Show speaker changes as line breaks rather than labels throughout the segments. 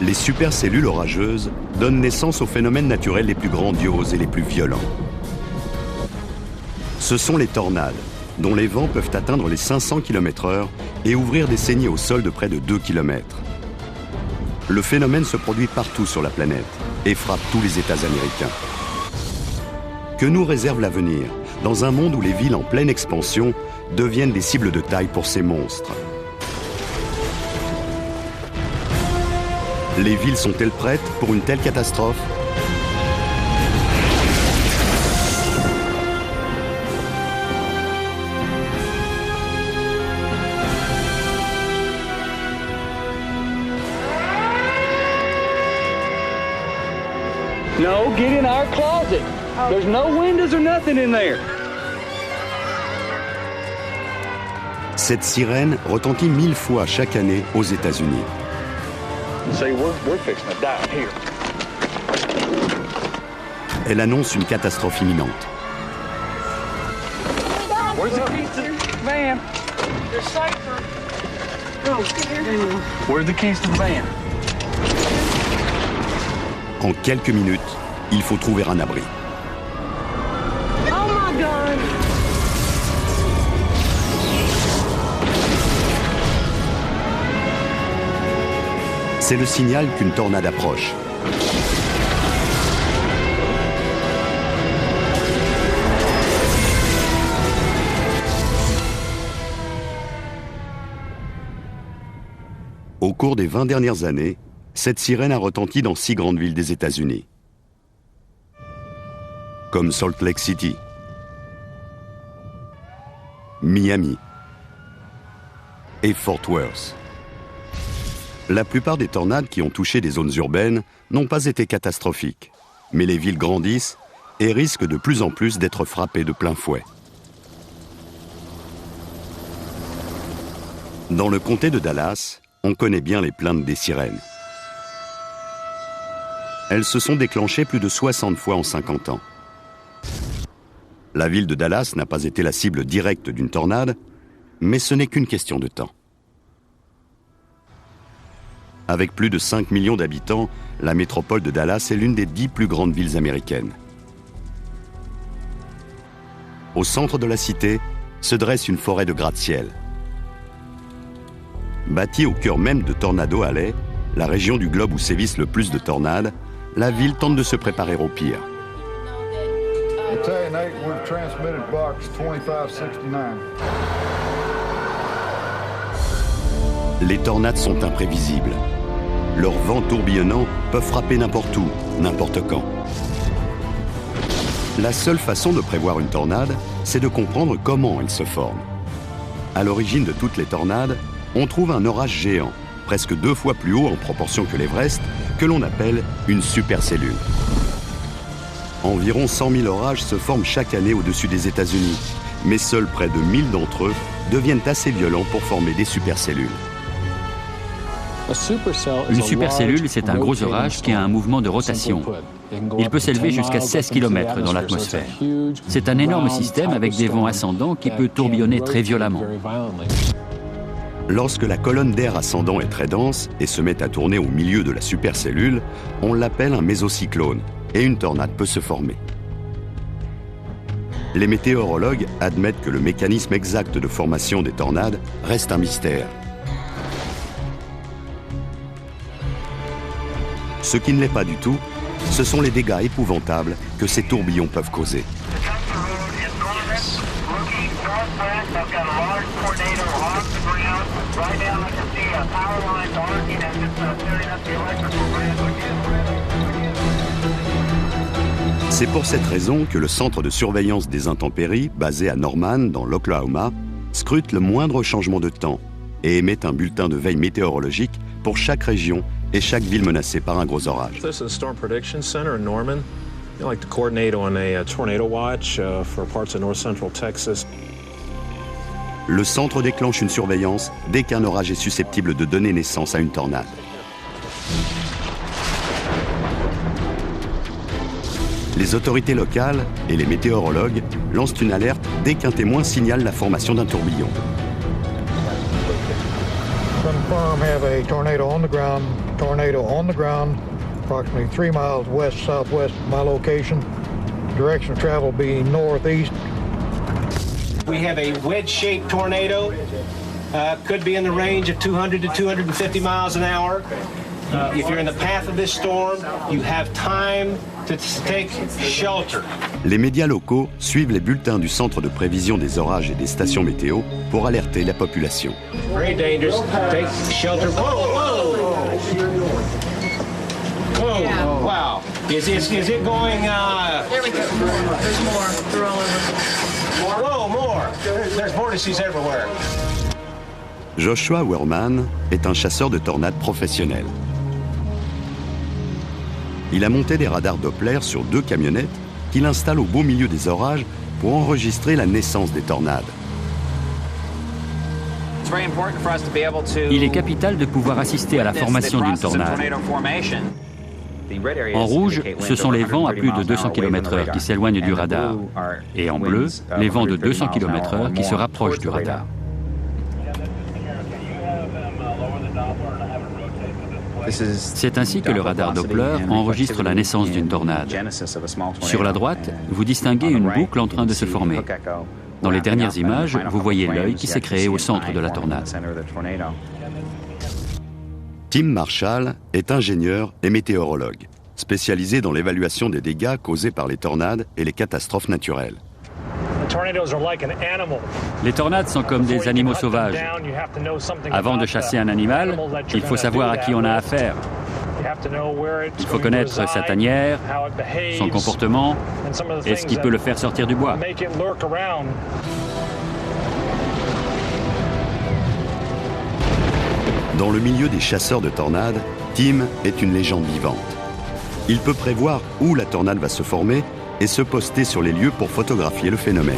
Les supercellules orageuses donnent naissance aux phénomènes naturels les plus grandioses et les plus violents. Ce sont les tornades, dont les vents peuvent atteindre les 500 km/h et ouvrir des saignées au sol de près de 2 km. Le phénomène se produit partout sur la planète et frappe tous les États américains. Que nous réserve l'avenir, dans un monde où les villes en pleine expansion deviennent des cibles de taille pour ces monstres? Les villes sont-elles prêtes pour une telle catastrophe?
No, get in our closet. There's no windows or nothing in there.
Cette sirène retentit 1000 fois chaque année aux États-Unis.
See, we're fixing to die here.
Elle annonce une catastrophe imminente.
Where's the keys to the van?
They're safer. Oh, here.
Where's the keys to the van?
En quelques minutes, il faut trouver un abri.
Oh my God!
C'est le signal qu'une tornade approche. Au cours des 20 dernières années, cette sirène a retenti dans 6 grandes villes des États-Unis, comme Salt Lake City, Miami et Fort Worth. La plupart des tornades qui ont touché des zones urbaines n'ont pas été catastrophiques, mais les villes grandissent et risquent de plus en plus d'être frappées de plein fouet. Dans le comté de Dallas, on connaît bien les plaintes des sirènes. Elles se sont déclenchées plus de 60 fois en 50 ans. La ville de Dallas n'a pas été la cible directe d'une tornade, mais ce n'est qu'une question de temps. Avec plus de 5 millions d'habitants, la métropole de Dallas est l'une des 10 plus grandes villes américaines. Au centre de la cité se dresse une forêt de gratte-ciel. Bâtie au cœur même de Tornado Alley, la région du globe où sévissent le plus de tornades, la ville tente de se préparer au pire. Les tornades sont imprévisibles. Leurs vents tourbillonnants peuvent frapper n'importe où, n'importe quand. La seule façon de prévoir une tornade, c'est de comprendre comment elle se forme. À l'origine de toutes les tornades, on trouve un orage géant, presque 2 fois plus haut en proportion que l'Everest, que l'on appelle une supercellule. Environ 100 000 orages se forment chaque année au-dessus des États-Unis, mais seuls près de 1000 d'entre eux deviennent assez violents pour former des supercellules.
Une supercellule, c'est un gros orage qui a un mouvement de rotation. Il peut s'élever jusqu'à 16 km dans l'atmosphère. C'est un énorme système avec des vents ascendants qui peut tourbillonner très violemment.
Lorsque la colonne d'air ascendant est très dense et se met à tourner au milieu de la supercellule, on l'appelle un mésocyclone et une tornade peut se former. Les météorologues admettent que le mécanisme exact de formation des tornades reste un mystère. Ce qui ne l'est pas du tout, ce sont les dégâts épouvantables que ces tourbillons peuvent causer. C'est pour cette raison que le Centre de surveillance des intempéries, basé à Norman, dans l'Oklahoma, scrute le moindre changement de temps et émet un bulletin de veille météorologique pour chaque région et chaque ville menacée par un gros orage.
This is Storm Prediction Center in Norman. I'd like to coordinate on a tornado watch for parts of north central Texas.
Le centre déclenche une surveillance dès qu'un orage est susceptible de donner naissance à une tornade. Les autorités locales et les météorologues lancent une alerte dès qu'un témoin signale la formation d'un tourbillon.
Confirm have a tornado on the ground. Tornado on the ground, approximately 3 miles west-southwest of my location. Direction of travel being northeast.
We have a wedge-shaped tornado. Could be in the range of 200 to 250 miles an hour. If you're in the path of this storm, you have time to take shelter.
Les médias locaux suivent les bulletins du Centre de prévision des orages et des stations météo pour alerter la population.
Very dangerous. Take shelter. Whoa, whoa! Whoa, wow. Is it going,
There we go. There's more. They're all over.
Whoa, more! There's vortices everywhere.
Joshua Werman est un chasseur de tornades professionnel. Il a monté des radars Doppler sur 2 camionnettes qu'il installe au beau milieu des orages pour enregistrer la naissance des tornades.
Il est capital de pouvoir assister à la formation d'une tornade. En rouge, ce sont les vents à plus de 200 km/h qui s'éloignent du radar. Et en bleu, les vents de 200 km/h qui se rapprochent du radar. C'est ainsi que le radar Doppler enregistre la naissance d'une tornade. Sur la droite, vous distinguez une boucle en train de se former. Dans les dernières images, vous voyez l'œil qui s'est créé au centre de la tornade.
Tim Marshall est ingénieur et météorologue, spécialisé dans l'évaluation des dégâts causés par les tornades et les catastrophes naturelles.
Les tornades sont comme des animaux sauvages. Avant de chasser un animal, il faut savoir à qui on a affaire. Il faut connaître sa tanière, son comportement et ce qui peut le faire sortir du bois.
Dans le milieu des chasseurs de tornades, Tim est une légende vivante. Il peut prévoir où la tornade va se former et se poster sur les lieux pour photographier le phénomène.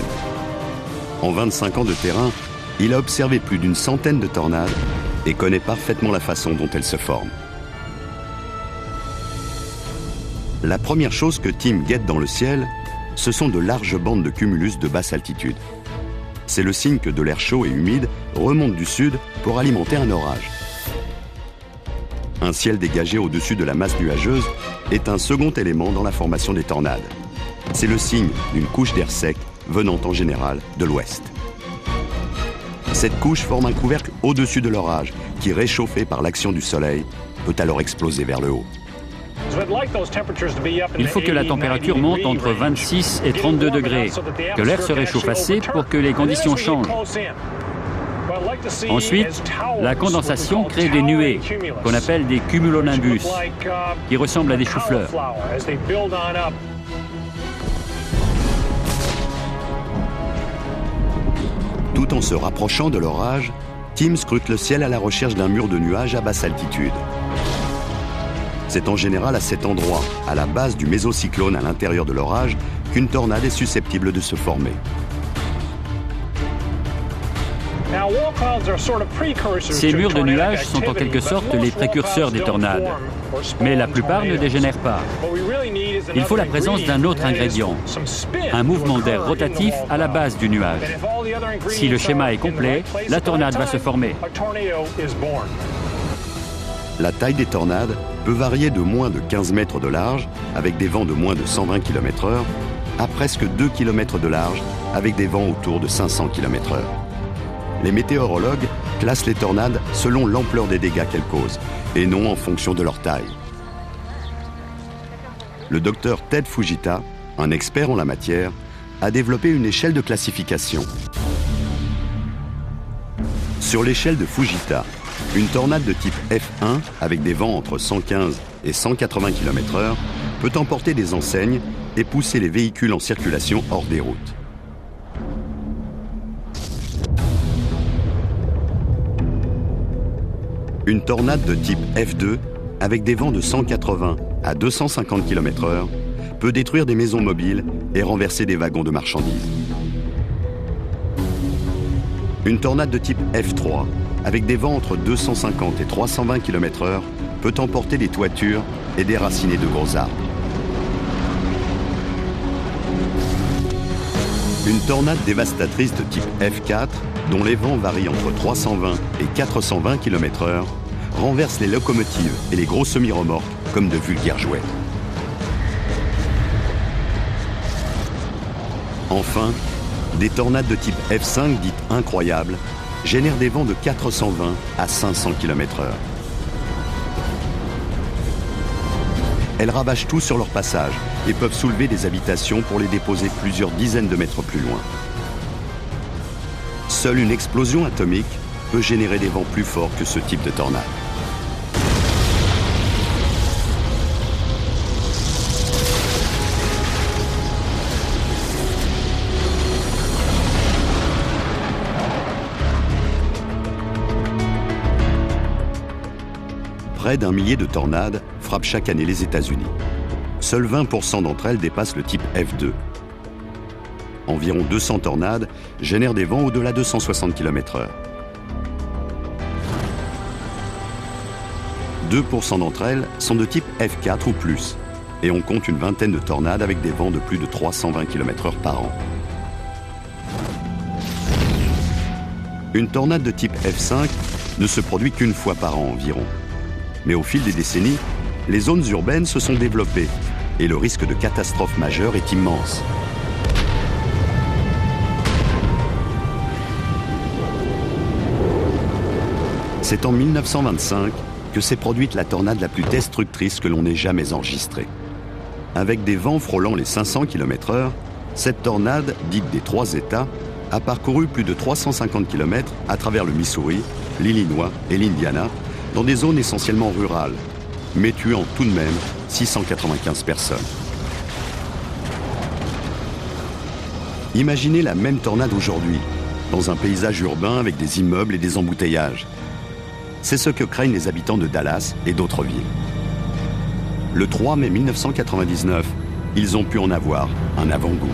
En 25 ans de terrain, il a observé plus d'une centaine de tornades et connaît parfaitement la façon dont elles se forment. La première chose que Tim guette dans le ciel, ce sont de larges bandes de cumulus de basse altitude. C'est le signe que de l'air chaud et humide remonte du sud pour alimenter un orage. Un ciel dégagé au-dessus de la masse nuageuse est un second élément dans la formation des tornades. C'est le signe d'une couche d'air sec venant en général de l'ouest. Cette couche forme un couvercle au-dessus de l'orage qui, réchauffé par l'action du soleil, peut alors exploser vers le haut.
Il faut que la température monte entre 26 et 32 degrés, que l'air se réchauffe assez pour que les conditions changent. Ensuite, la condensation crée des nuées, qu'on appelle des cumulonimbus, qui ressemblent à des choux-fleurs.
Tout en se rapprochant de l'orage, Tim scrute le ciel à la recherche d'un mur de nuages à basse altitude. C'est en général à cet endroit, à la base du mésocyclone à l'intérieur de l'orage, qu'une tornade est susceptible de se former.
Ces murs de nuages sont en quelque sorte les précurseurs des tornades, mais la plupart ne dégénèrent pas. Il faut la présence d'un autre ingrédient, un mouvement d'air rotatif à la base du nuage. Si le schéma est complet, la tornade va se former.
La taille des tornades peut varier de moins de 15 mètres de large, avec des vents de moins de 120 km/h, à presque 2 km de large, avec des vents autour de 500 km/h. Les météorologues classent les tornades selon l'ampleur des dégâts qu'elles causent, et non en fonction de leur taille. Le docteur Ted Fujita, un expert en la matière, a développé une échelle de classification. Sur l'échelle de Fujita, une tornade de type F1, avec des vents entre 115 et 180 km/h, peut emporter des enseignes et pousser les véhicules en circulation hors des routes. Une tornade de type F2, avec des vents de 180 à 250 km/h, peut détruire des maisons mobiles et renverser des wagons de marchandises. Une tornade de type F3, avec des vents entre 250 et 320 km/h, peut emporter des toitures et déraciner de gros arbres. Une tornade dévastatrice de type F4, dont les vents varient entre 320 et 420 km/h, renverse les locomotives et les gros semi-remorques comme de vulgaires jouets. Enfin, des tornades de type F5 dites incroyables génèrent des vents de 420 à 500 km/h. Elles ravagent tout sur leur passage et peuvent soulever des habitations pour les déposer plusieurs dizaines de mètres plus loin. Seule une explosion atomique peut générer des vents plus forts que ce type de tornade. Près d'un millier de tornades frappent chaque année les États-Unis. Seuls 20% d'entre elles dépassent le type F2. Environ 200 tornades génèrent des vents au-delà de 160 km/h. 2% d'entre elles sont de type F4 ou plus, et on compte une vingtaine de tornades avec des vents de plus de 320 km/h par an. Une tornade de type F5 ne se produit qu'une fois par an environ. Mais au fil des décennies, les zones urbaines se sont développées et le risque de catastrophe majeure est immense. C'est en 1925 que s'est produite la tornade la plus destructrice que l'on ait jamais enregistrée. Avec des vents frôlant les 500 km/h, cette tornade, dite des Trois États, a parcouru plus de 350 km à travers le Missouri, l'Illinois et l'Indiana, dans des zones essentiellement rurales, mais tuant tout de même 695 personnes. Imaginez la même tornade aujourd'hui, dans un paysage urbain avec des immeubles et des embouteillages. C'est ce que craignent les habitants de Dallas et d'autres villes. Le 3 mai 1999, ils ont pu en avoir un avant-goût.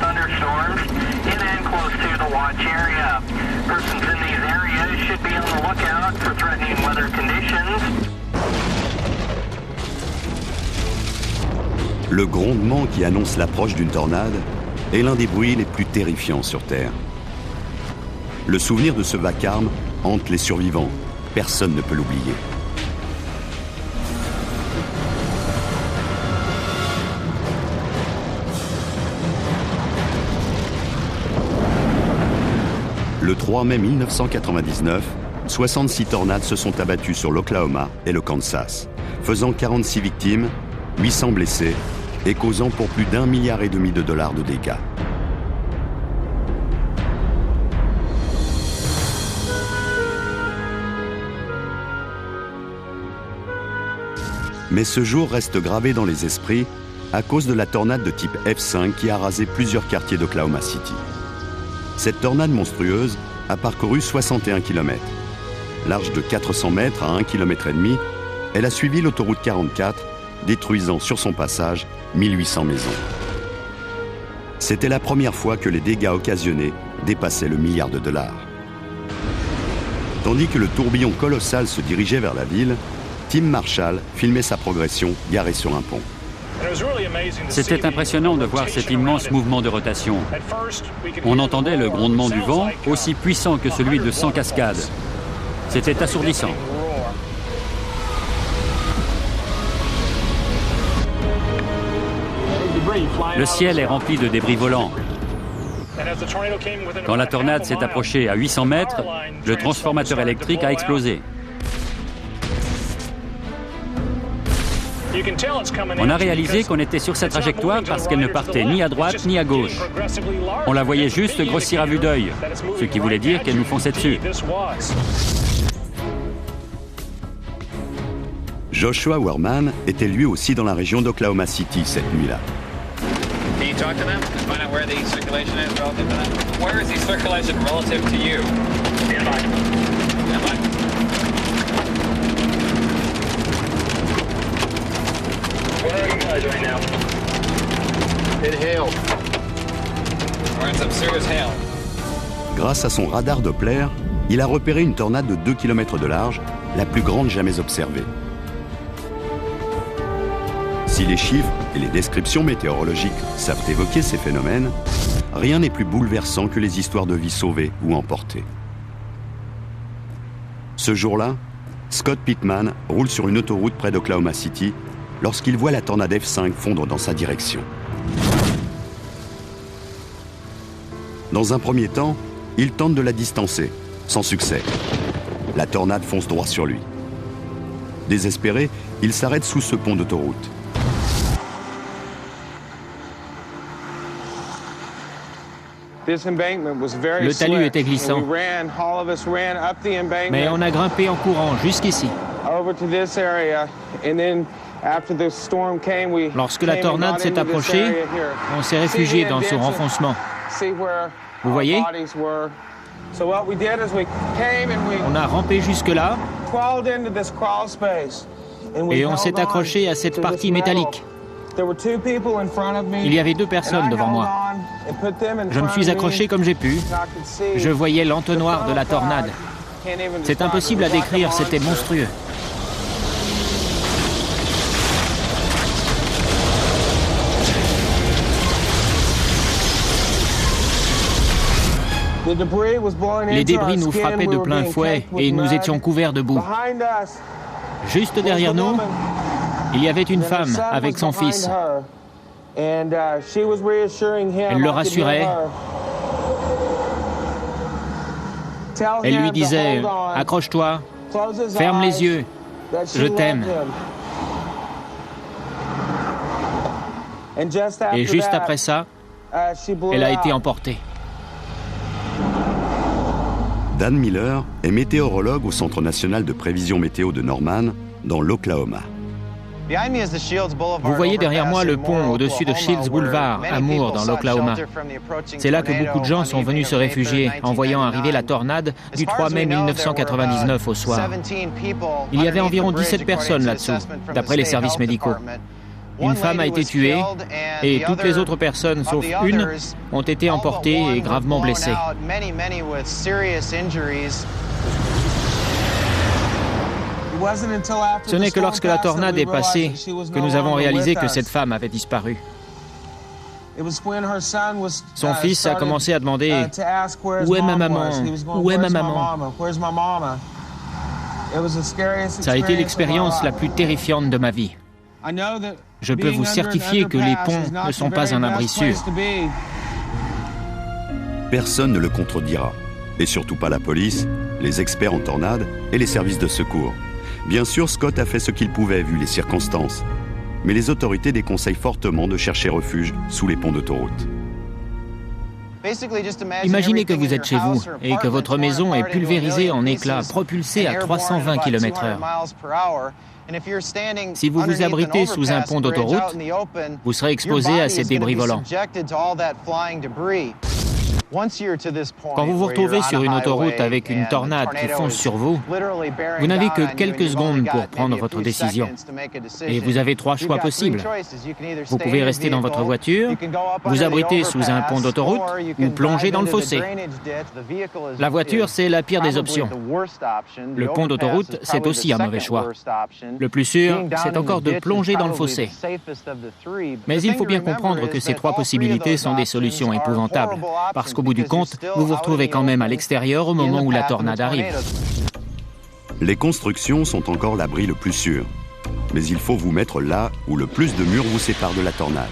Thunderstorms in and close to the watch area. Persons in these areas should be on the lookout for threatening weather conditions.
Le grondement qui annonce l'approche d'une tornade est l'un des bruits les plus terrifiants sur Terre. Le souvenir de ce vacarme hante les survivants. Personne ne peut l'oublier. Le 3 mai 1999, 66 tornades se sont abattues sur l'Oklahoma et le Kansas, faisant 46 victimes, 800 blessés et causant pour plus d'1,5 milliard de dollars de dégâts. Mais ce jour reste gravé dans les esprits à cause de la tornade de type F5 qui a rasé plusieurs quartiers d'Oklahoma City. Cette tornade monstrueuse a parcouru 61 km. Large de 400 mètres à 1,5 km, elle a suivi l'autoroute 44, détruisant sur son passage 1800 maisons. C'était la première fois que les dégâts occasionnés dépassaient le milliard de dollars. Tandis que le tourbillon colossal se dirigeait vers la ville, Tim Marshall filmait sa progression garé sur un pont.
C'était impressionnant de voir cet immense mouvement de rotation. On entendait le grondement du vent, aussi puissant que celui de 100 cascades. C'était assourdissant. Le ciel est rempli de débris volants. Quand la tornade s'est approchée à 800 mètres, le transformateur électrique a explosé. On a réalisé qu'on était sur cette trajectoire parce qu'elle ne partait ni à droite ni à gauche. On la voyait juste grossir à vue d'œil, ce qui voulait dire qu'elle nous fonçait dessus.
Joshua Wehrman était lui aussi dans la région d'Oklahoma City cette nuit-là.
Where are you guys right now?
Grâce à son radar Doppler, il a repéré une tornade de 2 km de large, la plus grande jamais observée. Si les chiffres et les descriptions météorologiques savent évoquer ces phénomènes, rien n'est plus bouleversant que les histoires de vies sauvées ou emportées. Ce jour-là, Scott Pittman roule sur une autoroute près d'Oklahoma City lorsqu'il voit la tornade F5 fondre dans sa direction. Dans un premier temps, il tente de la distancer, sans succès. La tornade fonce droit sur lui. Désespéré, il s'arrête sous ce pont d'autoroute.
Le talus était glissant, mais on a grimpé en courant jusqu'ici. Lorsque la tornade s'est approchée, on s'est réfugié dans son renfoncement. Vous voyez ? On a rampé jusque-là et on s'est accroché à cette partie métallique. Il y avait 2 personnes devant moi. Je me suis accroché comme j'ai pu. Je voyais l'entonnoir de la tornade. C'est impossible à décrire, c'était monstrueux. Les débris nous frappaient de plein fouet et nous étions couverts de boue. Juste derrière nous, il y avait une femme avec son fils. Elle le rassurait. Elle lui disait « Accroche-toi, ferme les yeux, je t'aime ». Et juste après ça, elle a été emportée.
Dan Miller est météorologue au Centre national de prévision météo de Norman, dans l'Oklahoma.
Vous voyez derrière moi le pont au-dessus de Shields Boulevard, à Moore, dans l'Oklahoma. C'est là que beaucoup de gens sont venus se réfugier en voyant arriver la tornade du 3 mai 1999 au soir. Il y avait environ 17 personnes là-dessous, d'après les services médicaux. Une femme a été tuée et toutes les autres personnes, sauf une, ont été emportées et gravement blessées. Ce n'est que lorsque la tornade est passée que nous avons réalisé que cette femme avait disparu. Son fils a commencé à demander « Où est ma maman ? Où est ma maman ?» Ça a été l'expérience la plus terrifiante de ma vie. Je peux vous certifier que les ponts ne sont pas un abri sûr.
Personne ne le contredira, et surtout pas la police, les experts en tornade et les services de secours. Bien sûr, Scott a fait ce qu'il pouvait vu les circonstances, mais les autorités déconseillent fortement de chercher refuge sous les ponts d'autoroute.
Imaginez que vous êtes chez vous et que votre maison est pulvérisée en éclats, propulsée à 320 km/h. Si vous vous abritez sous un pont d'autoroute, vous serez exposé à ces débris volants. Quand vous vous retrouvez sur une autoroute avec une tornade qui fonce sur vous, vous n'avez que quelques secondes pour prendre votre décision. Et vous avez 3 choix possibles. Vous pouvez rester dans votre voiture, vous abriter sous un pont d'autoroute ou plonger dans le fossé. La voiture, c'est la pire des options. Le pont d'autoroute, c'est aussi un mauvais choix. Le plus sûr, c'est encore de plonger dans le fossé. Mais il faut bien comprendre que ces 3 possibilités sont des solutions épouvantables, parce qu'au bout du compte, vous vous retrouvez quand même à l'extérieur au moment où la tornade arrive.
Les constructions sont encore l'abri le plus sûr, mais il faut vous mettre là où le plus de murs vous séparent de la tornade.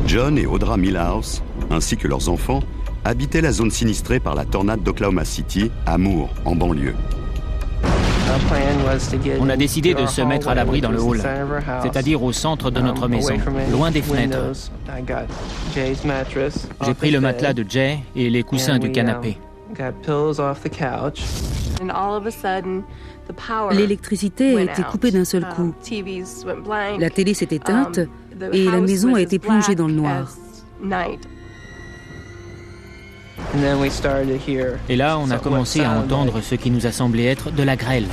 John et Audra Milhouse, ainsi que leurs enfants, habitaient la zone sinistrée par la tornade d'Oklahoma City, à Moore, en banlieue.
On a décidé de se mettre à l'abri dans le hall, c'est-à-dire au centre de notre maison, loin des fenêtres. J'ai pris le matelas de Jay et les coussins du canapé.
L'électricité a été coupée d'un seul coup. La télé s'est éteinte et la maison a été plongée dans le noir.
Et là, on a commencé à entendre ce qui nous a semblé être de la grêle.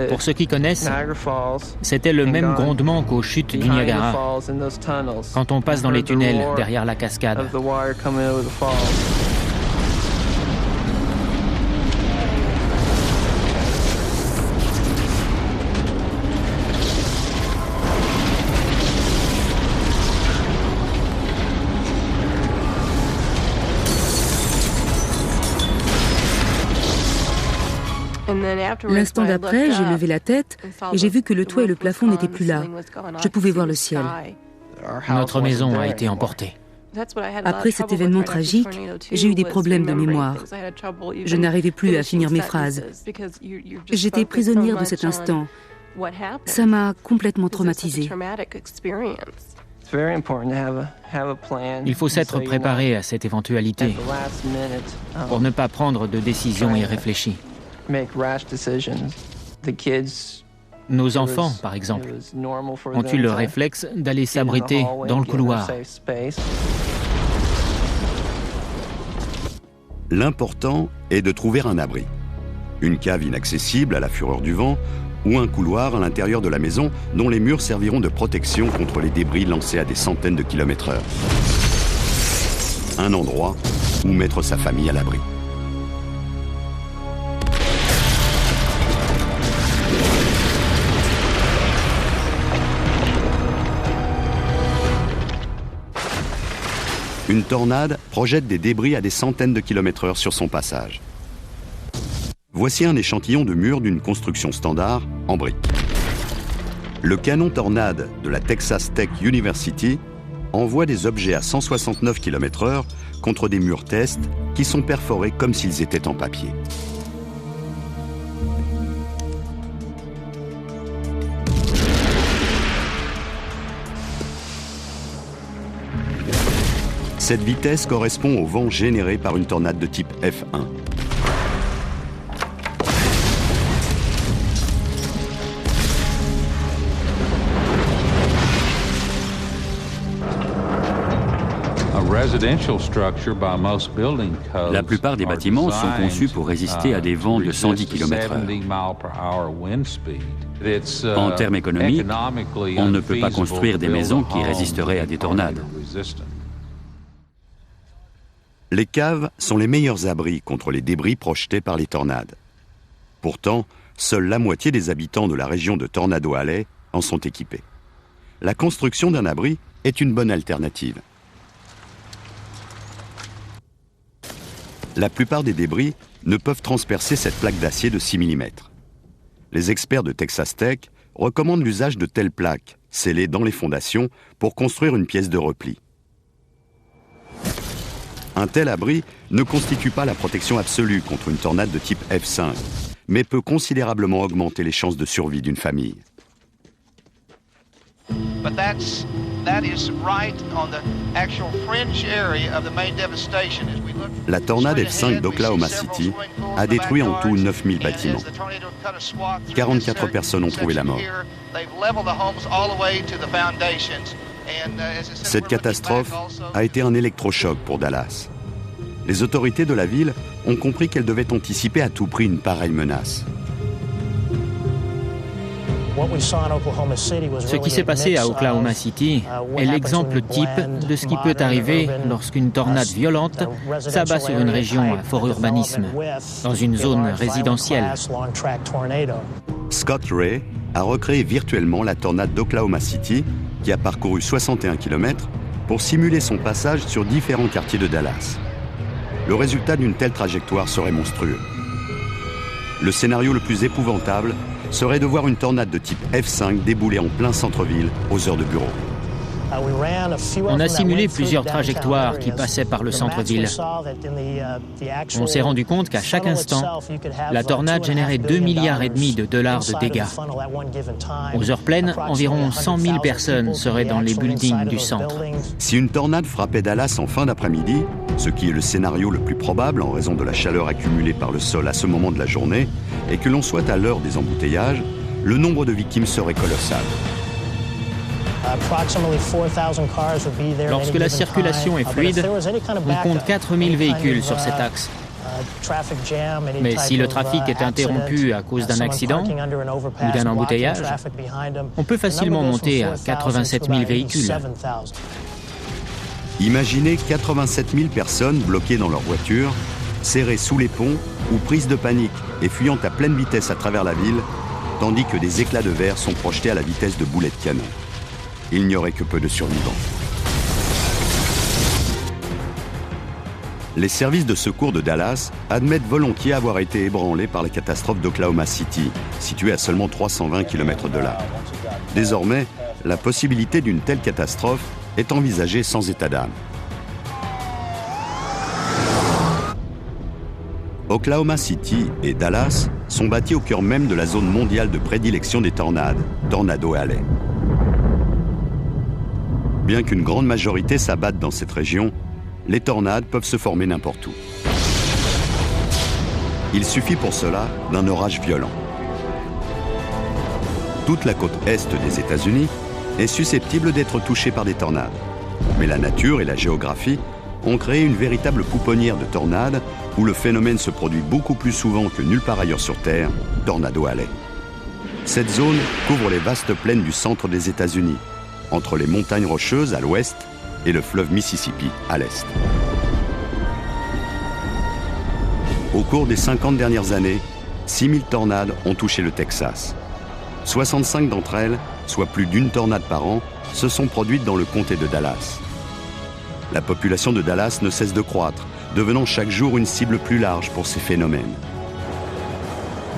Pour ceux qui connaissent, c'était le même grondement qu'aux chutes du Niagara, quand on passe dans les tunnels derrière la cascade.
L'instant d'après, j'ai levé la tête et j'ai vu que le toit et le plafond n'étaient plus là. Je pouvais voir le ciel.
Notre maison a été emportée.
Après cet événement tragique, j'ai eu des problèmes de mémoire. Je n'arrivais plus à finir mes phrases. J'étais prisonnière de cet instant. Ça m'a complètement traumatisée.
Il faut s'être préparé à cette éventualité pour ne pas prendre de décisions irréfléchies. Nos enfants, par exemple, ont eu le réflexe d'aller s'abriter dans le couloir.
L'important est de trouver un abri. Une cave inaccessible à la fureur du vent ou un couloir à l'intérieur de la maison dont les murs serviront de protection contre les débris lancés à des centaines de kilomètres/heure. Un endroit où mettre sa famille à l'abri. Une tornade projette des débris à des centaines de kilomètres/heure sur son passage. Voici un échantillon de mur d'une construction standard en briques. Le canon tornade de la Texas Tech University envoie des objets à 169 km/h contre des murs test qui sont perforés comme s'ils étaient en papier. Cette vitesse correspond au vent généré par une tornade de type F1.
La plupart des bâtiments sont conçus pour résister à des vents de 110 km/h. En termes économiques, on ne peut pas construire des maisons qui résisteraient à des tornades.
Les caves sont les meilleurs abris contre les débris projetés par les tornades. Pourtant, seule la moitié des habitants de la région de Tornado Alley en sont équipés. La construction d'un abri est une bonne alternative. La plupart des débris ne peuvent transpercer cette plaque d'acier de 6 mm. Les experts de Texas Tech recommandent l'usage de telles plaques, scellées dans les fondations, pour construire une pièce de repli. Un tel abri ne constitue pas la protection absolue contre une tornade de type F5, mais peut considérablement augmenter les chances de survie d'une famille. La tornade F5 d'Oklahoma City a détruit en tout 9000 bâtiments. 44 personnes ont trouvé la mort. Cette catastrophe a été un électrochoc pour Dallas. Les autorités de la ville ont compris qu'elles devaient anticiper à tout prix une pareille menace.
Ce qui s'est passé à Oklahoma City est l'exemple type de ce qui peut arriver lorsqu'une tornade violente s'abat sur une région à fort urbanisme, dans une zone résidentielle.
Scott Ray a recréé virtuellement la tornade d'Oklahoma City, qui a parcouru 61 km, pour simuler son passage sur différents quartiers de Dallas. Le résultat d'une telle trajectoire serait monstrueux. Le scénario le plus épouvantable serait de voir une tornade de type F5 débouler en plein centre-ville aux heures de bureau.
On a simulé plusieurs trajectoires qui passaient par le centre-ville. On s'est rendu compte qu'à chaque instant, la tornade générait 2,5 milliards de dollars de dégâts. Aux heures pleines, environ 100 000 personnes seraient dans les buildings du centre.
Si une tornade frappait Dallas en fin d'après-midi, ce qui est le scénario le plus probable en raison de la chaleur accumulée par le sol à ce moment de la journée, et que l'on soit à l'heure des embouteillages, le nombre de victimes serait colossal.
Lorsque la circulation est fluide, on compte 4000 véhicules sur cet axe. Mais si le trafic est interrompu à cause d'un accident ou d'un embouteillage, on peut facilement monter à 87 000 véhicules.
Imaginez 87 000 personnes bloquées dans leur voiture, serrées sous les ponts ou prises de panique et fuyant à pleine vitesse à travers la ville, tandis que des éclats de verre sont projetés à la vitesse de boulets de canon. Il n'y aurait que peu de survivants. Les services de secours de Dallas admettent volontiers avoir été ébranlés par la catastrophe d'Oklahoma City, située à seulement 320 km de là. Désormais, la possibilité d'une telle catastrophe est envisagée sans état d'âme. Oklahoma City et Dallas sont bâtis au cœur même de la zone mondiale de prédilection des tornades, Tornado Alley. Bien qu'une grande majorité s'abatte dans cette région, les tornades peuvent se former n'importe où. Il suffit pour cela d'un orage violent. Toute la côte est des États-Unis est susceptible d'être touchée par des tornades. Mais la nature et la géographie ont créé une véritable pouponnière de tornades où le phénomène se produit beaucoup plus souvent que nulle part ailleurs sur Terre, Tornado Alley. Cette zone couvre les vastes plaines du centre des États-Unis, entre les montagnes rocheuses à l'ouest et le fleuve Mississippi à l'est. Au cours des 50 dernières années, 6000 tornades ont touché le Texas. 65 d'entre elles, soit plus d'une tornade par an, se sont produites dans le comté de Dallas. La population de Dallas ne cesse de croître, devenant chaque jour une cible plus large pour ces phénomènes.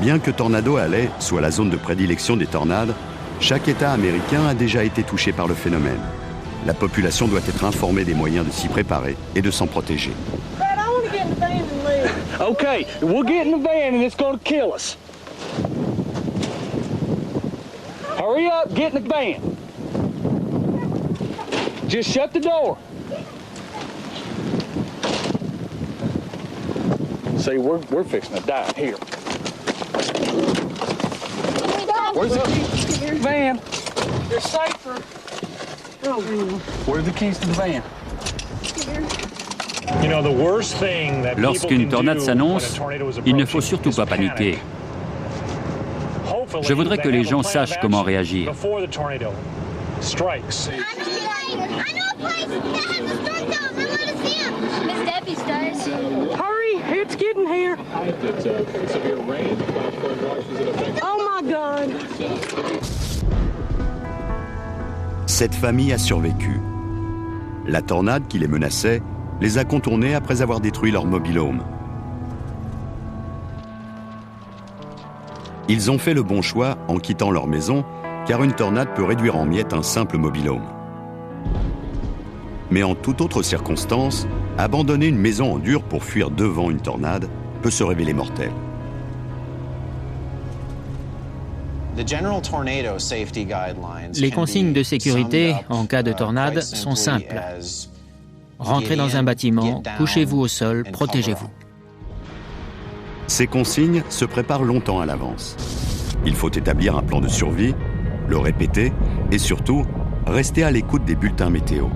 Bien que Tornado Alley soit la zone de prédilection des tornades, chaque État américain a déjà été touché par le phénomène. La population doit être informée des moyens de s'y préparer et de s'en protéger.
Okay, we'll get in the van and it's gonna kill us. Hurry up, get in the van. Just shut the door. See, we're fixing to die here. Where's the keys to the van? They're safer. Where's the keys to the van?
Lorsqu'une tornade s'annonce, il ne faut surtout pas paniquer. Je voudrais que les gens sachent comment réagir.
Hurry, it's getting here. Oh my God.
Cette famille a survécu. La tornade qui les menaçait les a contournés après avoir détruit leur mobil-home. Ils ont fait le bon choix en quittant leur maison, car une tornade peut réduire en miettes un simple mobil-home. Mais en toute autre circonstance, abandonner une maison en dur pour fuir devant une tornade peut se révéler mortel.
Les consignes de sécurité en cas de tornade sont simples. Rentrez dans un bâtiment, couchez-vous au sol, protégez-vous.
Ces consignes se préparent longtemps à l'avance. Il faut établir un plan de survie, le répéter et surtout, rester à l'écoute des bulletins météo.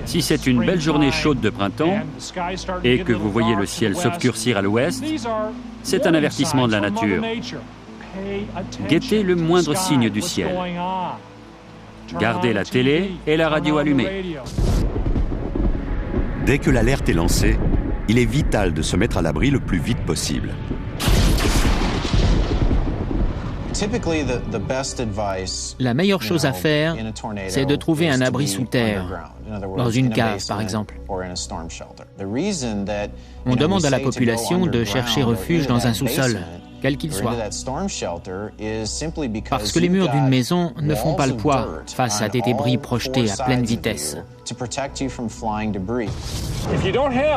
Si c'est une belle journée chaude de printemps et que vous voyez le ciel s'obscurcir à l'ouest, c'est un avertissement de la nature. Guettez le moindre signe du ciel. Gardez la télé et la radio allumées.
Dès que l'alerte est lancée, il est vital de se mettre à l'abri le plus vite possible.
La meilleure chose à faire, c'est de trouver un abri sous terre, dans une cave par exemple. On demande à la population de chercher refuge dans un sous-sol, quel qu'il soit. Parce que les murs d'une maison ne font pas le poids face à des débris projetés à pleine vitesse.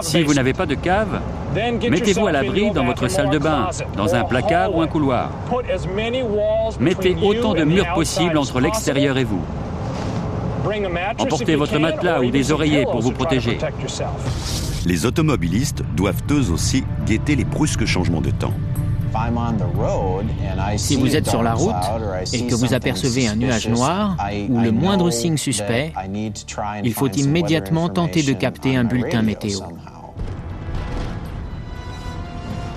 Si vous n'avez pas de cave, mettez-vous à l'abri dans votre salle de bain, dans un placard ou un couloir. Mettez autant de murs possible entre l'extérieur et vous. Emportez votre matelas ou des oreillers pour vous protéger.
Les automobilistes doivent eux aussi guetter les brusques changements de temps.
Si vous êtes sur la route et que vous apercevez un nuage noir ou le moindre signe suspect, il faut immédiatement tenter de capter un bulletin météo.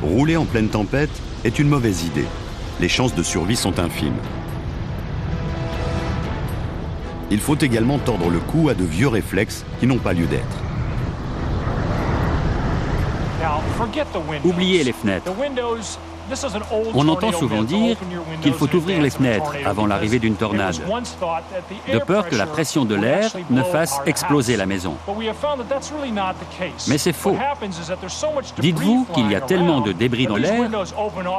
Rouler en pleine tempête est une mauvaise idée. Les chances de survie sont infimes. Il faut également tordre le cou à de vieux réflexes qui n'ont pas lieu d'être.
Oubliez les fenêtres. On entend souvent dire qu'il faut ouvrir les fenêtres avant l'arrivée d'une tornade, de peur que la pression de l'air ne fasse exploser la maison. Mais c'est faux. Dites-vous qu'il y a tellement de débris dans l'air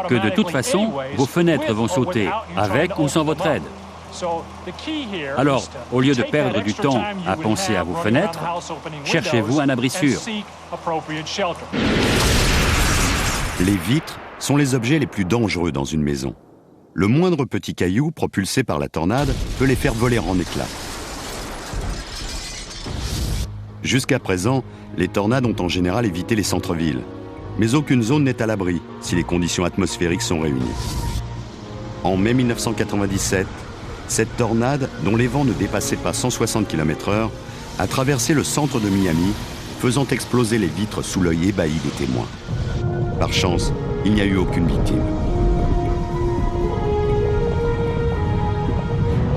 que de toute façon, vos fenêtres vont sauter, avec ou sans votre aide. Alors, au lieu de perdre du temps à penser à vos fenêtres, cherchez-vous un abri sûr.
Les vitres sont les objets les plus dangereux dans une maison. Le moindre petit caillou propulsé par la tornade peut les faire voler en éclats. Jusqu'à présent, les tornades ont en général évité les centres-villes. Mais aucune zone n'est à l'abri si les conditions atmosphériques sont réunies. En mai 1997, cette tornade, dont les vents ne dépassaient pas 160 km/h, a traversé le centre de Miami, faisant exploser les vitres sous l'œil ébahi des témoins. Par chance, il n'y a eu aucune victime.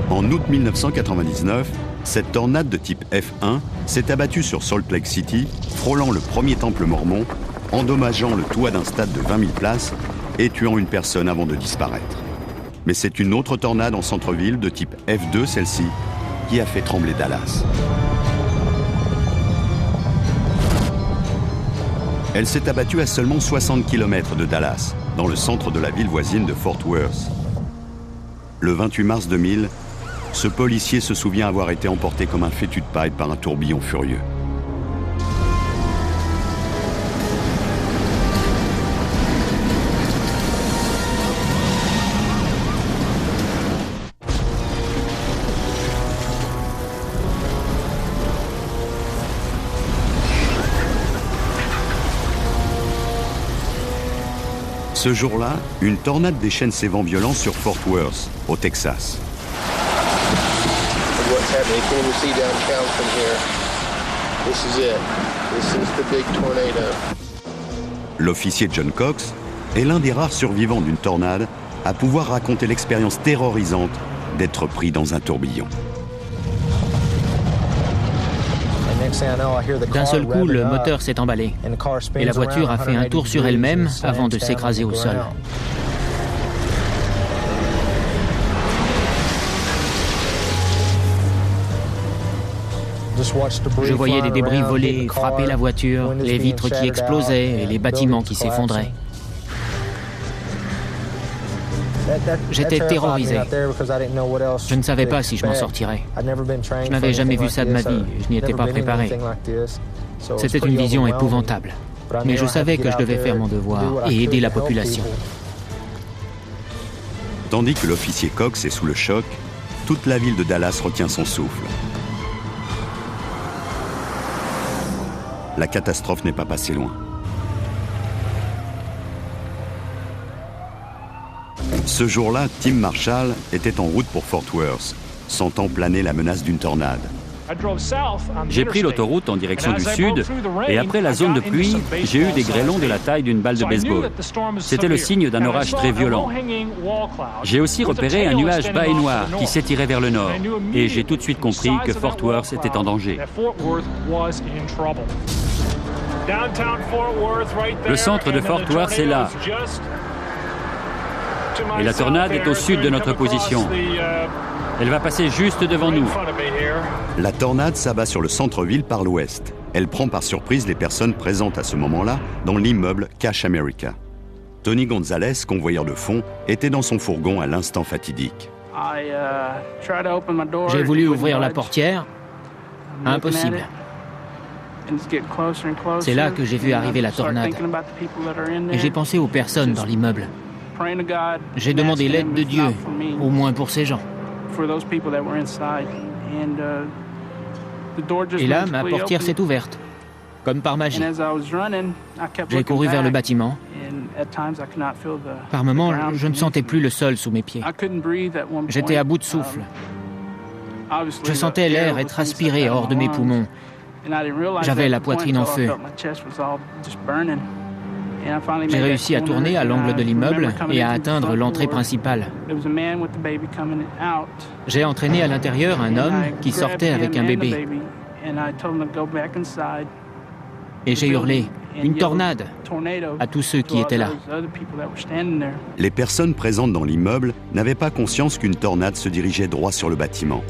En août 1999, cette tornade de type F1 s'est abattue sur Salt Lake City, frôlant le premier temple mormon, endommageant le toit d'un stade de 20 000 places et tuant une personne avant de disparaître. Mais c'est une autre tornade en centre-ville de type F2, celle-ci, qui a fait trembler Dallas. Elle s'est abattue à seulement 60 km de Dallas, dans le centre de la ville voisine de Fort Worth. Le 28 mars 2000, ce policier se souvient avoir été emporté comme un fétu de paille par un tourbillon furieux. Ce jour-là, une tornade déchaîne ses vents violents sur Fort Worth, au Texas. L'officier John Cox est l'un des rares survivants d'une tornade à pouvoir raconter l'expérience terrorisante d'être pris dans un tourbillon.
D'un seul coup, le moteur s'est emballé et la voiture a fait un tour sur elle-même avant de s'écraser au sol. Je voyais des débris voler, frapper la voiture, les vitres qui explosaient et les bâtiments qui s'effondraient. J'étais terrorisé. Je ne savais pas si je m'en sortirais. Je n'avais jamais vu ça de ma vie, je n'y étais pas préparé. C'était une vision épouvantable. Mais je savais que je devais faire mon devoir et aider la population.
Tandis que l'officier Cox est sous le choc, toute la ville de Dallas retient son souffle. La catastrophe n'est pas passée loin. Ce jour-là, Tim Marshall était en route pour Fort Worth, sentant planer la menace d'une tornade.
J'ai pris l'autoroute en direction du sud et après la zone de pluie, j'ai eu des grêlons de la taille d'une balle de baseball. C'était le signe d'un orage très violent. J'ai aussi repéré un nuage bas et noir qui s'étirait vers le nord et j'ai tout de suite compris que Fort Worth était en danger. Le centre de Fort Worth est là. Et la tornade est au sud de notre position. Elle va passer juste devant nous.
La tornade s'abat sur le centre-ville par l'ouest. Elle prend par surprise les personnes présentes à ce moment-là dans l'immeuble Cash America. Tony Gonzalez, convoyeur de fonds, était dans son fourgon à l'instant fatidique.
J'ai voulu ouvrir la portière. Impossible. C'est là que j'ai vu arriver la tornade. Et j'ai pensé aux personnes dans l'immeuble. J'ai demandé l'aide de Dieu, au moins pour ces gens. Et là, ma portière s'est ouverte, comme par magie. J'ai couru vers le bâtiment Par moments, je ne sentais plus le sol sous mes pieds. J'étais à bout de souffle. Je sentais l'air être aspiré hors de mes poumons. J'avais la poitrine en feu. J'ai réussi à tourner à l'angle de l'immeuble et à atteindre l'entrée principale. J'ai entraîné à l'intérieur un homme qui sortait avec un bébé. Et j'ai hurlé « Une tornade !» à tous ceux qui étaient là.
Les personnes présentes dans l'immeuble n'avaient pas conscience qu'une tornade se dirigeait droit sur le bâtiment.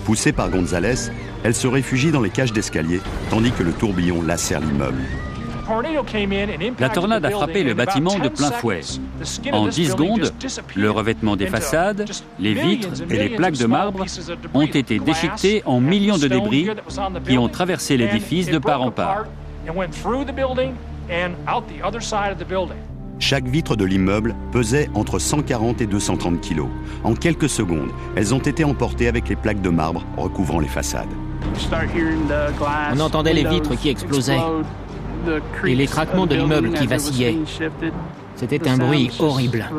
Poussée par González, elle se réfugie dans les cages d'escalier, tandis que le tourbillon lacère l'immeuble.
La tornade a frappé le bâtiment de plein fouet. En 10 secondes, le revêtement des façades, les vitres et les plaques de marbre ont été déchiquetés en millions de débris qui ont traversé l'édifice de part en part.
Chaque vitre de l'immeuble pesait entre 140 et 230 kilos. En quelques secondes, elles ont été emportées avec les plaques de marbre recouvrant les façades.
On entendait les vitres qui explosaient et les craquements de l'immeuble qui vacillaient. C'était un bruit horrible.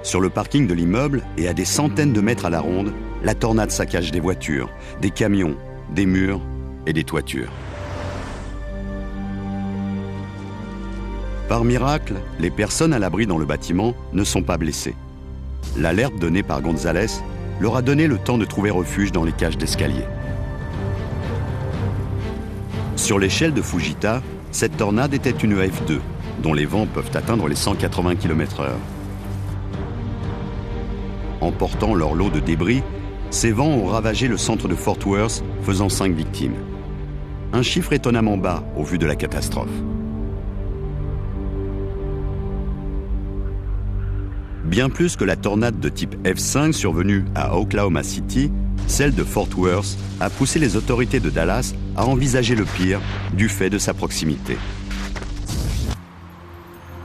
Sur le parking de l'immeuble et à des centaines de mètres à la ronde, la tornade saccage des voitures, des camions, des murs et des toitures. Par miracle, les personnes à l'abri dans le bâtiment ne sont pas blessées. L'alerte donnée par González leur a donné le temps de trouver refuge dans les cages d'escalier. Sur l'échelle de Fujita, cette tornade était une F2, dont les vents peuvent atteindre les 180 km/h. Emportant leur lot de débris, ces vents ont ravagé le centre de Fort Worth, faisant 5 victimes. Un chiffre étonnamment bas au vu de la catastrophe. Bien plus que la tornade de type F5 survenue à Oklahoma City, celle de Fort Worth a poussé les autorités de Dallas à envisager le pire du fait de sa proximité.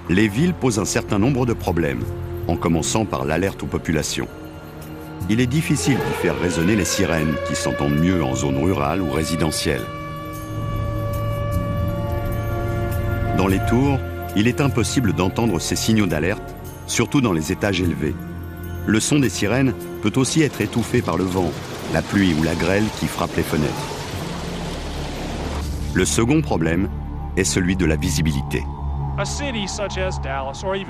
Les villes posent un certain nombre de problèmes, en commençant par l'alerte aux populations. Il est difficile d'y faire résonner les sirènes qui s'entendent mieux en zone rurale ou résidentielle. Dans les tours, il est impossible d'entendre ces signaux d'alerte, surtout dans les étages élevés. Le son des sirènes peut aussi être étouffé par le vent, la pluie ou la grêle qui frappe les fenêtres. Le second problème est celui de la visibilité.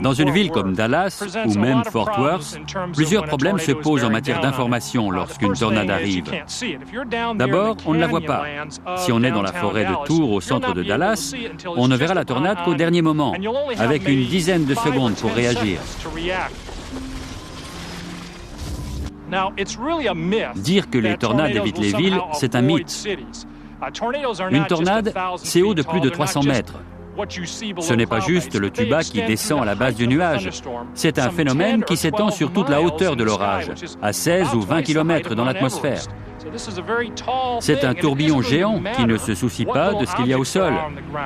Dans une ville comme Dallas ou même Fort Worth, plusieurs problèmes se posent en matière d'information lorsqu'une tornade arrive. D'abord, on ne la voit pas. Si on est dans la forêt de Tours au centre de Dallas, on ne verra la tornade qu'au dernier moment, avec une dizaine de secondes pour réagir. Dire que les tornades évitent les villes, c'est un mythe. Une tornade, c'est haut de plus de 300 mètres. Ce n'est pas juste le tuba qui descend à la base du nuage. C'est un phénomène qui s'étend sur toute la hauteur de l'orage, à 16 ou 20 km dans l'atmosphère. C'est un tourbillon géant qui ne se soucie pas de ce qu'il y a au sol,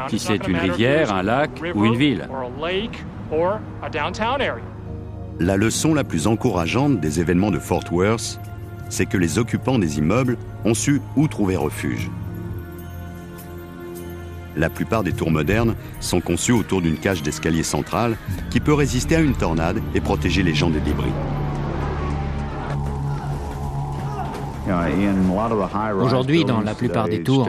si c'est une rivière, un lac ou une ville.
La leçon la plus encourageante des événements de Fort Worth, c'est que les occupants des immeubles ont su où trouver refuge. La plupart des tours modernes sont conçues autour d'une cage d'escalier centrale qui peut résister à une tornade et protéger les gens des débris.
Aujourd'hui, dans la plupart des tours,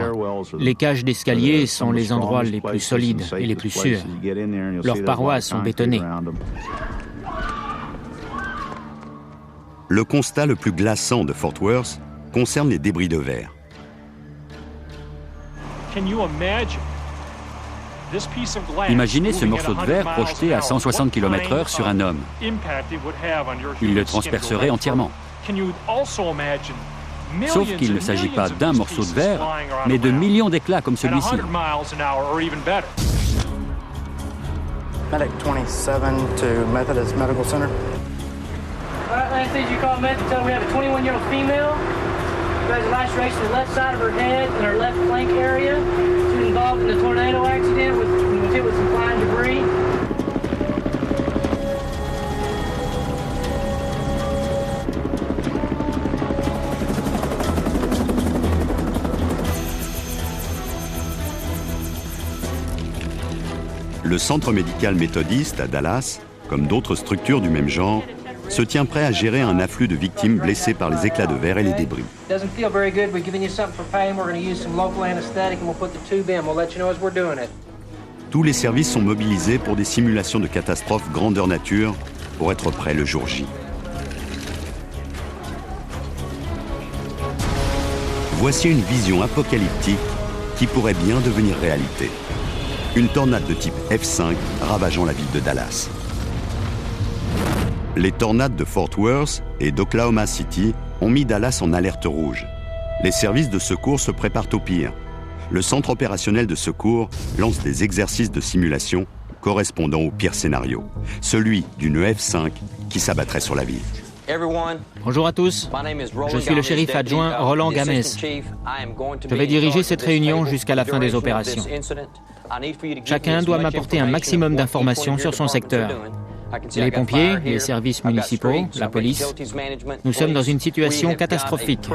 les cages d'escalier sont les endroits les plus solides et les plus sûrs. Leurs parois sont bétonnées.
Le constat le plus glaçant de Fort Worth concerne les débris de verre.
Imaginez ce morceau de verre projeté à 160 km/h sur un homme. Il le transpercerait entièrement. Sauf qu'il ne s'agit pas d'un morceau de verre, mais de millions d'éclats comme celui-ci.
Medic 27 to Methodist Medical Center. You call Med to tell we have a 21-year-old female who has a laceration to the left side of her head and her left flank area. She was involved in a tornado accident with hit with some flying debris.
Le Le centre médical méthodiste à Dallas, comme d'autres structures du même genre, se tient prêt à gérer un afflux de victimes blessées par les éclats de verre et les débris. Tous les services sont mobilisés pour des simulations de catastrophes grandeur nature pour être prêts le jour J. Voici une vision apocalyptique qui pourrait bien devenir réalité. Une tornade de type F5 ravageant la ville de Dallas. Les tornades de Fort Worth et d'Oklahoma City ont mis Dallas en alerte rouge. Les services de secours se préparent au pire. Le centre opérationnel de secours lance des exercices de simulation correspondant au pire scénario, celui d'une F5 qui s'abattrait sur la ville.
Bonjour à tous, je suis le shérif adjoint Roland Games. Je vais diriger cette réunion jusqu'à la fin des opérations. Chacun doit m'apporter un maximum d'informations sur son secteur. Les pompiers, les services municipaux, la police, nous sommes dans une situation catastrophique.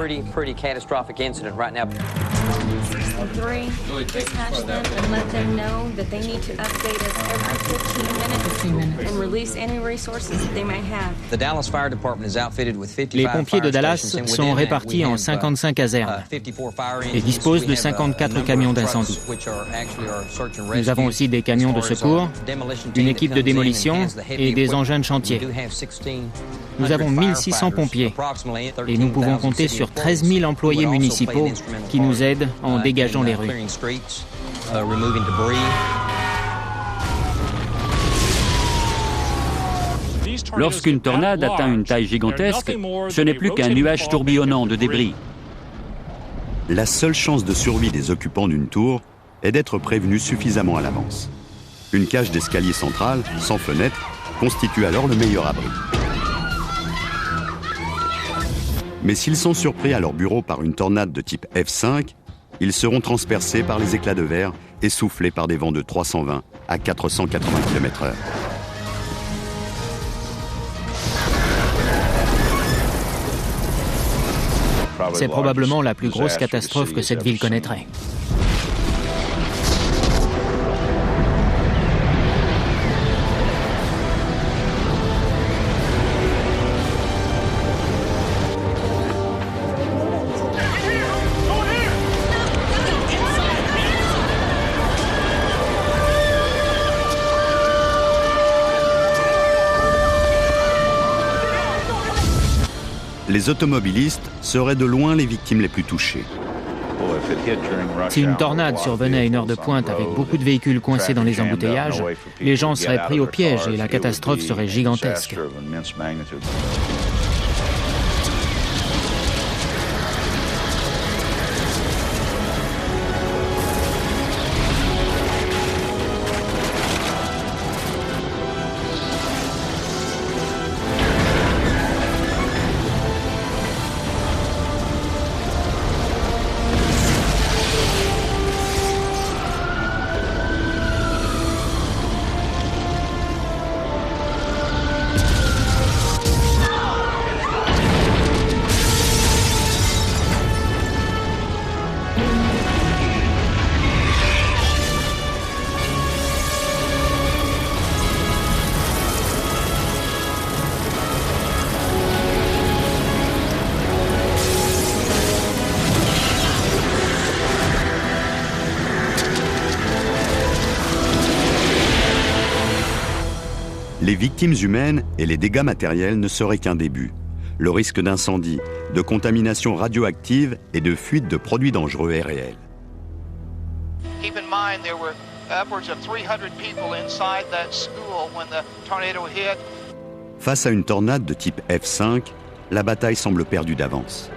Les pompiers de Dallas sont répartis en 55 casernes et disposent de 54 camions d'incendie. Nous avons aussi des camions de secours, une équipe de démolition et des engins de chantier. Nous avons 1600 pompiers et nous pouvons compter sur 13 000 employés municipaux qui nous aident en dégageant les rues.
Lorsqu'une tornade atteint une taille gigantesque, ce n'est plus qu'un nuage tourbillonnant de débris.
La seule chance de survie des occupants d'une tour est d'être prévenus suffisamment à l'avance. Une cage d'escalier centrale, sans fenêtre, constitue alors le meilleur abri. Mais s'ils sont surpris à leur bureau par une tornade de type F5, ils seront transpercés par les éclats de verre et soufflés par des vents de 320 à 480 km/h.
C'est probablement la plus grosse catastrophe que cette ville connaîtrait.
Les automobilistes seraient de loin les victimes les plus touchées.
Si une tornade survenait à une heure de pointe avec beaucoup de véhicules coincés dans les embouteillages, les gens seraient pris au piège et la catastrophe serait gigantesque.
Les victimes humaines et les dégâts matériels ne seraient qu'un début. Le risque d'incendie, de contamination radioactive et de fuite de produits dangereux est réel.
Keep in mind there were upwards of 300 people inside that school when the tornado hit.
Face à une tornade de type F5, la bataille semble perdue d'avance.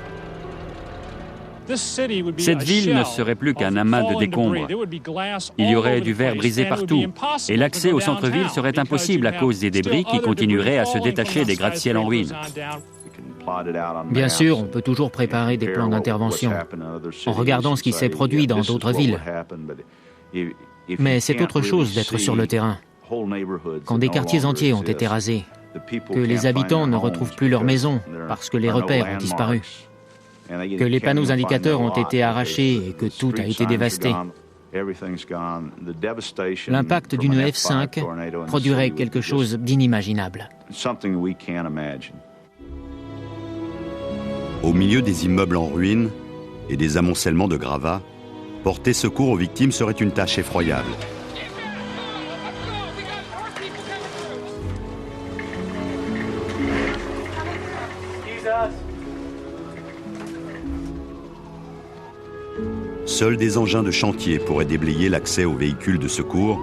Cette ville ne serait plus qu'un amas de décombres. Il y aurait du verre brisé partout, et l'accès au centre-ville serait impossible à cause des débris qui continueraient à se détacher des gratte-ciel en ruine.
Bien sûr, on peut toujours préparer des plans d'intervention en regardant ce qui s'est produit dans d'autres villes. Mais c'est autre chose d'être sur le terrain. Quand des quartiers entiers ont été rasés, que les habitants ne retrouvent plus leur maison parce que les repères ont disparu, que les panneaux indicateurs ont été arrachés et que tout a été dévasté. L'impact d'une F5 produirait quelque chose d'inimaginable.
Au milieu des immeubles en ruine et des amoncellements de gravats, porter secours aux victimes serait une tâche effroyable. Seuls des engins de chantier pourraient déblayer l'accès aux véhicules de secours,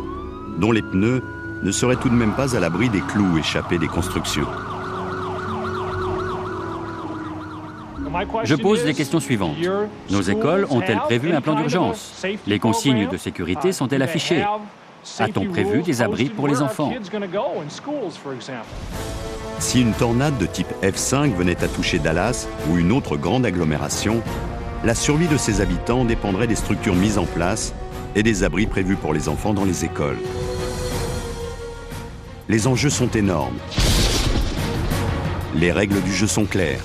dont les pneus ne seraient tout de même pas à l'abri des clous échappés des constructions.
Je pose les questions suivantes. Nos écoles ont-elles prévu un plan d'urgence? Les consignes de sécurité sont-elles affichées? A-t-on prévu des abris pour les enfants?
Si une tornade de type F5 venait à toucher Dallas ou une autre grande agglomération, la survie de ses habitants dépendrait des structures mises en place et des abris prévus pour les enfants dans les écoles. Les enjeux sont énormes. Les règles du jeu sont claires.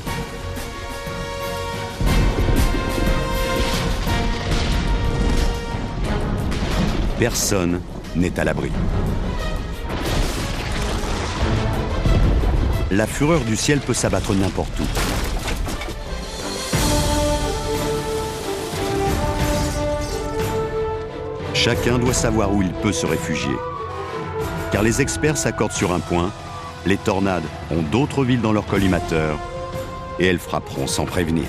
Personne n'est à l'abri. La fureur du ciel peut s'abattre n'importe où. Chacun doit savoir où il peut se réfugier. Car les experts s'accordent sur un point, les tornades ont d'autres villes dans leur collimateur et elles frapperont sans prévenir.